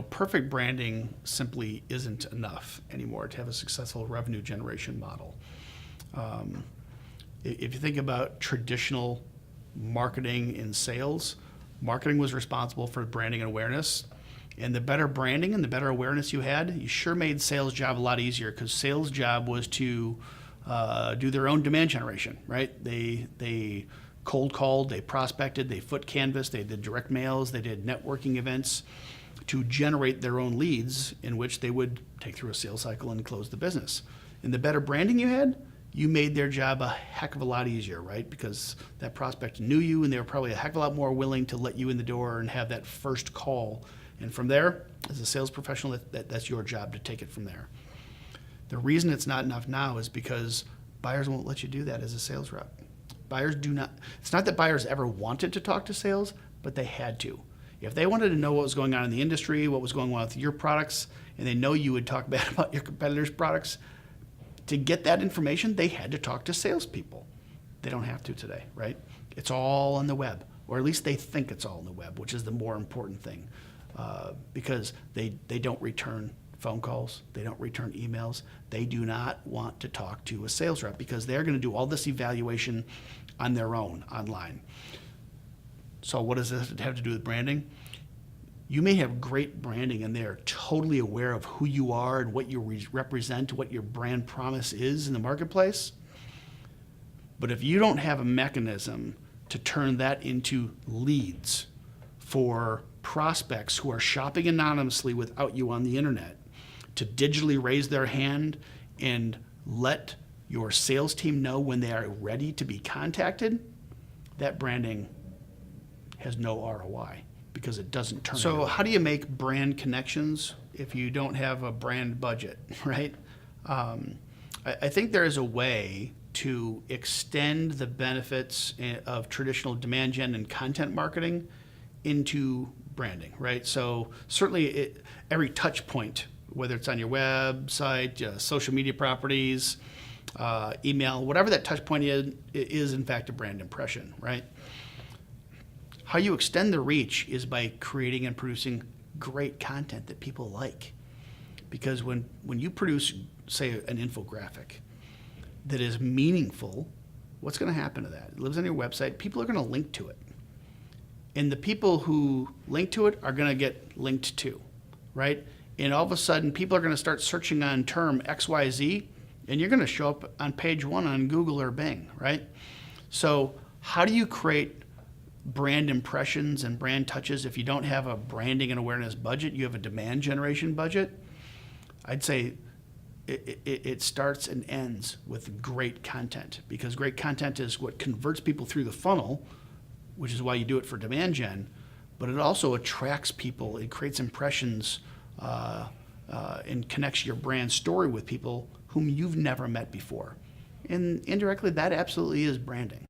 perfect branding simply isn't enough anymore to have a successful revenue generation model. If you think about traditional marketing in sales, marketing was responsible for branding and awareness. And the better branding and the better awareness you had, you sure made sales job a lot easier, because sales job was to do their own demand generation, right? They cold called, they prospected, they foot canvassed, they did direct mails, they did networking events to generate their own leads, in which they would take through a sales cycle and close the business. And the better branding you had, you made their job a heck of a lot easier, right? Because that prospect knew you, and they were probably a heck of a lot more willing to let you in the door and have that first call. And from there, as a sales professional, that's your job to take it from there. The reason it's not enough now is because buyers won't let you do that as a sales rep. Buyers do not, it's not that buyers ever wanted to talk to sales, but they had to. If they wanted to know what was going on in the industry, what was going on with your products, and they know you would talk bad about your competitors' products, to get that information, they had to talk to salespeople. They don't have to today, right? It's all on the web, or at least they think it's all on the web, which is the more important thing, because they don't return phone calls, they don't return emails. They do not want to talk to a sales rep because they're going to do all this evaluation on their own online. So what does this have to do with branding? You may have great branding and they're totally aware of who you are and what you represent, what your brand promise is in the marketplace. But if you don't have a mechanism to turn that into leads for prospects who are shopping anonymously without you on the internet, to digitally raise their hand and let your sales team know when they are ready to be contacted, that branding has no ROI because it doesn't turn. So how do you make brand connections if you don't have a brand budget, right? I think there is a way to extend the benefits of traditional demand gen and content marketing into branding, right? So certainly every touch point, whether it's on your website, social media properties, email, whatever that touch point is in fact a brand impression, right? How you extend the reach is by creating and producing great content that people like. Because when you produce, say, an infographic that is meaningful, what's going to happen to that? It lives on your website. People are going to link to it. And the people who link to it are going to get linked to, right? And all of a sudden, people are going to start searching on term XYZ, and you're going to show up on page 1 on Google or Bing, right? So how do you create brand impressions and brand touches if you don't have a branding and awareness budget? You have a demand generation budget. I'd say it starts and ends with great content, because great content is what converts people through the funnel, which is why you do it for demand gen, but it also attracts people. It creates impressions and connects your brand story with people whom you've never met before. And indirectly, that absolutely is branding.